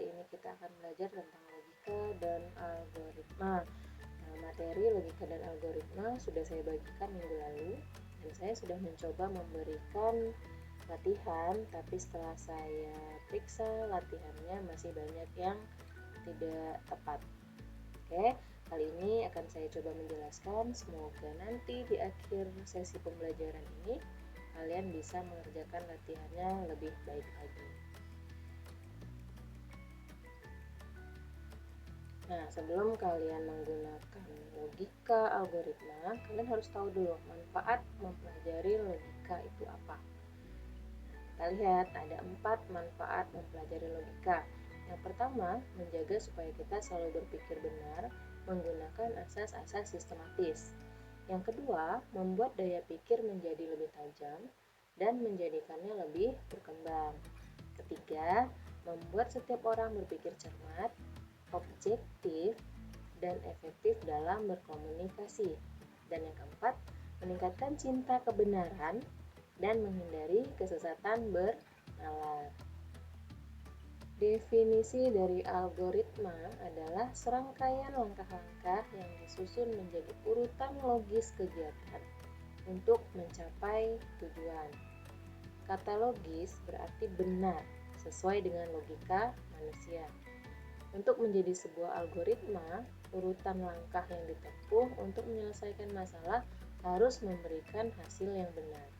kali ini kita akan belajar tentang logika dan algoritma. Nah, materi logika dan algoritma sudah saya bagikan minggu lalu dan saya sudah mencoba memberikan latihan, tapi setelah saya periksa latihannya masih banyak yang tidak tepat. Oke, kali ini akan saya coba menjelaskan, semoga nanti di akhir sesi pembelajaran ini kalian bisa mengerjakan latihannya lebih baik lagi. Nah, sebelum kalian menggunakan logika algoritma, kalian harus tahu dulu manfaat mempelajari logika itu apa. Kita lihat ada 4 manfaat mempelajari logika. Yang pertama, menjaga supaya kita selalu berpikir benar menggunakan asas-asas sistematis. Yang kedua, membuat daya pikir menjadi lebih tajam dan menjadikannya lebih berkembang. Ketiga, membuat setiap orang berpikir cermat, objektif, dan efektif dalam berkomunikasi. Dan yang keempat, meningkatkan cinta kebenaran dan menghindari kesesatan bernalar. Definisi dari algoritma adalah serangkaian langkah-langkah yang disusun menjadi urutan logis kegiatan untuk mencapai tujuan. Kata logis berarti benar, sesuai dengan logika manusia. Untuk menjadi sebuah algoritma, urutan langkah yang ditempuh untuk menyelesaikan masalah harus memberikan hasil yang benar.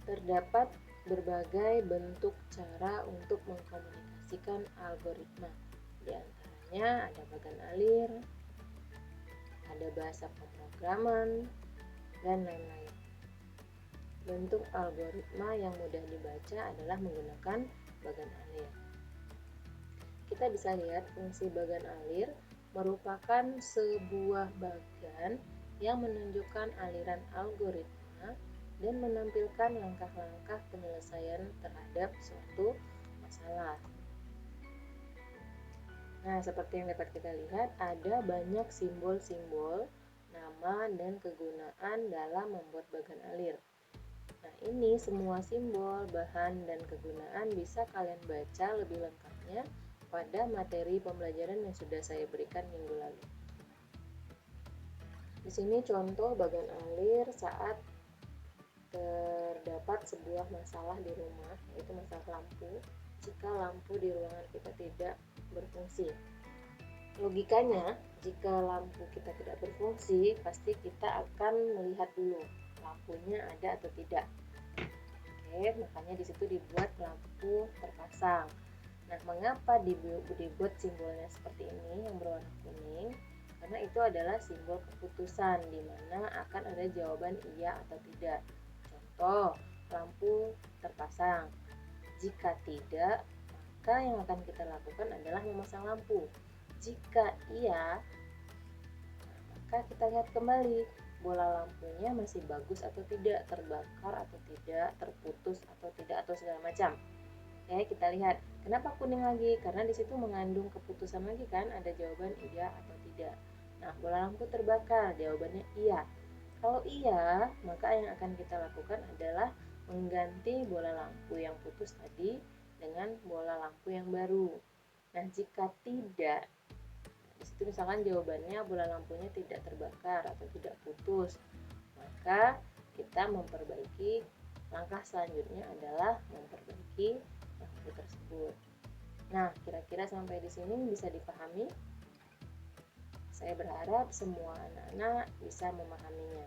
Terdapat berbagai bentuk cara untuk mengkomunikasikan algoritma. Di antaranya ada bagan alir, ada bahasa pemrograman, dan lain-lain. Bentuk algoritma yang mudah dibaca adalah menggunakan bagan alir. Kita bisa lihat fungsi bagan alir merupakan sebuah bagan yang menunjukkan aliran algoritma dan menampilkan langkah-langkah penyelesaian terhadap suatu masalah. Nah, seperti yang dapat kita lihat, ada banyak simbol-simbol, nama, dan kegunaan dalam membuat bagan alir. Nah, ini semua simbol, bahan, dan kegunaan bisa kalian baca lebih lengkapnya pada materi pembelajaran yang sudah saya berikan minggu lalu. Di sini contoh bagan alir saat terdapat sebuah masalah di rumah, yaitu masalah lampu. Jika lampu di ruangan kita tidak berfungsi, logikanya jika lampu kita tidak berfungsi, pasti kita akan melihat dulu lampunya ada atau tidak. Oke, makanya di situ dibuat lampu terpasang. Nah, mengapa dibuat simbolnya seperti ini yang berwarna kuning? Karena itu adalah simbol keputusan di mana akan ada jawaban iya atau tidak. Contoh, lampu terpasang. Jika tidak, maka yang akan kita lakukan adalah memasang lampu. Jika iya, maka kita lihat kembali bola lampunya masih bagus atau tidak, terbakar atau tidak, terputus atau tidak, atau segala macam. Oke, kita lihat kenapa kuning lagi, karena di situ mengandung keputusan lagi kan, ada jawaban iya atau tidak. Nah, bola lampu terbakar, jawabannya iya. Kalau iya, maka yang akan kita lakukan adalah mengganti bola lampu yang putus tadi dengan bola lampu yang baru. Nah, jika tidak, di situ misalkan jawabannya bola lampunya tidak terbakar atau tidak putus, maka kita memperbaiki. Langkah selanjutnya adalah memperbaiki lampu tersebut. Nah, kira-kira sampai di sini bisa dipahami? Saya berharap semua anak-anak bisa memahaminya.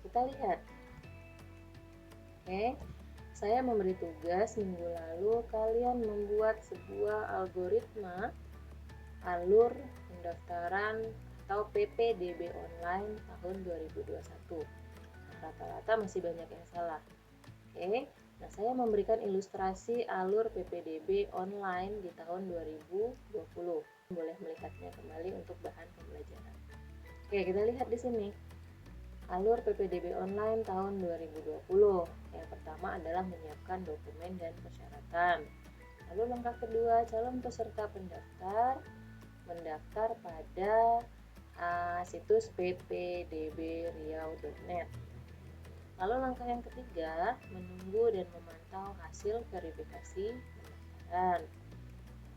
Kita lihat. Oke, saya memberi tugas minggu lalu kalian membuat sebuah algoritma alur pendaftaran atau PPDB online tahun 2021. Rata-rata masih banyak yang salah. Oke, nah saya memberikan ilustrasi alur PPDB online di tahun 2020. Boleh melihatnya kembali untuk bahan pembelajaran. Oke, kita lihat di sini. Alur PPDB online tahun 2020. Yang pertama adalah menyiapkan dokumen dan persyaratan. Lalu langkah kedua, calon peserta pendaftar mendaftar pada situs ppdbriau.net. Lalu langkah yang ketiga, menunggu dan memantau hasil verifikasi pendaftaran.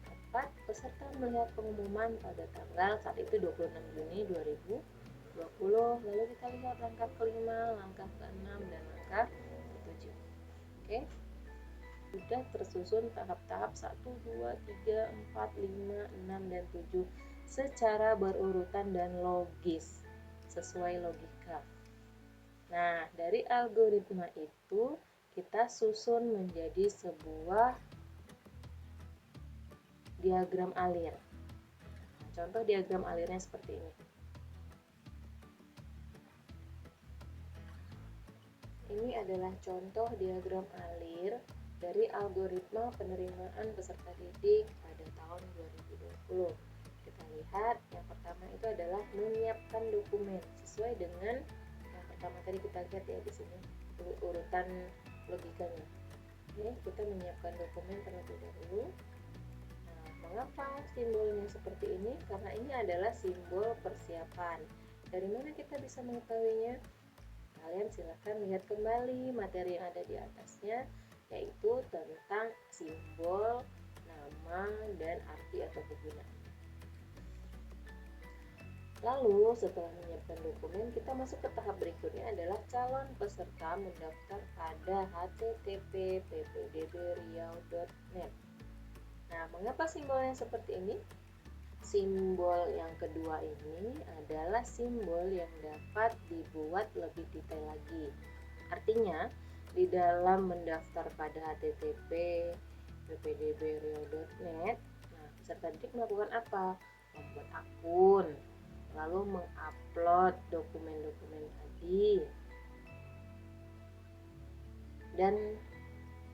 Keempat, peserta melihat pengumuman pada tanggal saat itu 26 Juni 2020. Lalu kita lihat langkah kelima, langkah keenam, dan langkah ketujuh. Oke, sudah tersusun tahap-tahap 1, 2, 3, 4, 5, 6, dan 7 secara berurutan dan logis, sesuai logika. Nah, dari algoritma itu kita susun menjadi sebuah diagram alir. Contoh diagram alirnya seperti ini. Ini adalah contoh diagram alir dari algoritma penerimaan peserta didik pada tahun 2020. Kita lihat yang pertama itu adalah menyiapkan dokumen sesuai dengan yang pertama tadi kita lihat ya di sini urutan logikanya. Oke, kita menyiapkan dokumen terlebih dahulu. Nah, mengapa simbolnya seperti ini? Karena ini adalah simbol persiapan. Dari mana kita bisa mengetahuinya? Kalian silahkan lihat kembali materi yang ada di atasnya, yaitu tentang simbol, nama, dan arti atau kegunaan. Lalu setelah menyiapkan dokumen, kita masuk ke tahap berikutnya adalah calon peserta mendaftar pada http://ppdbriau.net. Nah, mengapa simbolnya seperti ini? Simbol yang kedua ini adalah simbol yang dapat dibuat lebih detail lagi. Artinya, di dalam mendaftar pada http://ppdbriau.net, nah, peserta didik melakukan apa? Membuat akun, lalu mengupload dokumen-dokumen tadi, dan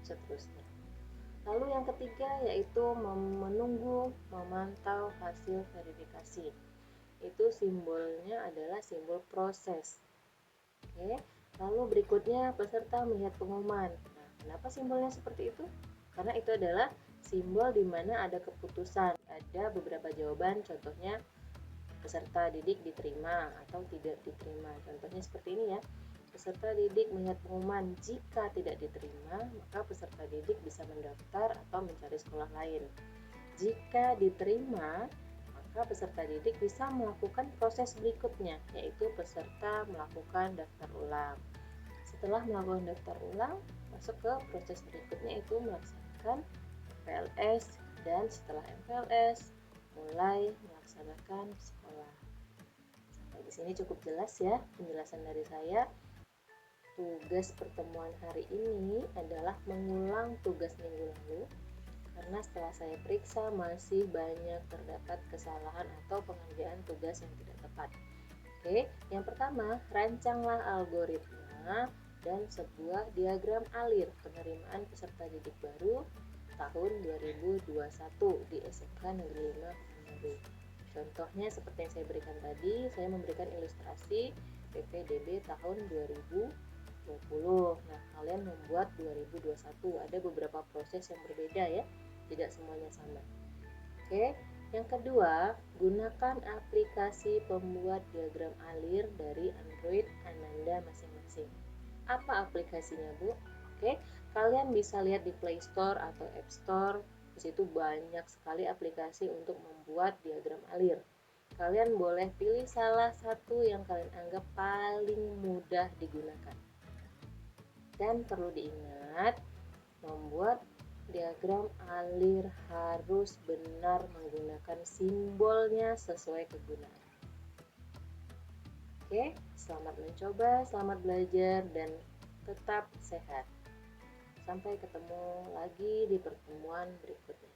seterusnya. Lalu yang ketiga yaitu menunggu, memantau hasil verifikasi. Itu simbolnya adalah simbol proses. Oke. Lalu berikutnya peserta melihat pengumuman. Nah, kenapa simbolnya seperti itu? Karena itu adalah simbol di mana ada keputusan. Ada beberapa jawaban, contohnya peserta didik diterima atau tidak diterima. Contohnya seperti ini ya. Peserta didik melihat pengumuman, jika tidak diterima, maka peserta didik bisa mendaftar atau mencari sekolah lain. Jika diterima, maka peserta didik bisa melakukan proses berikutnya, yaitu peserta melakukan daftar ulang. Setelah melakukan daftar ulang, masuk ke proses berikutnya, yaitu melaksanakan MPLS, dan setelah MPLS mulai melaksanakan sekolah. Sampai di sini cukup jelas ya penjelasan dari saya. Tugas pertemuan hari ini adalah mengulang tugas minggu lalu, karena setelah saya periksa masih banyak terdapat kesalahan atau pengerjaan tugas yang tidak tepat. Oke, yang pertama, rancanglah algoritma dan sebuah diagram alir penerimaan peserta didik baru tahun 2021 di SMK Negeri 5 Manado. Contohnya seperti yang saya berikan tadi, saya memberikan ilustrasi PPDB tahun 2020. Nah, kalian membuat 2021. Ada beberapa proses yang berbeda ya, tidak semuanya sama. Oke, yang kedua, gunakan aplikasi pembuat diagram alir dari Android Ananda masing-masing. Apa aplikasinya, Bu? Oke, kalian bisa lihat di Play Store atau App Store. Di situ banyak sekali aplikasi untuk membuat diagram alir. Kalian boleh pilih salah satu yang kalian anggap paling mudah digunakan. Dan perlu diingat, membuat diagram alir harus benar menggunakan simbolnya sesuai kegunaan. Oke, selamat mencoba, selamat belajar, dan tetap sehat. Sampai ketemu lagi di pertemuan berikutnya.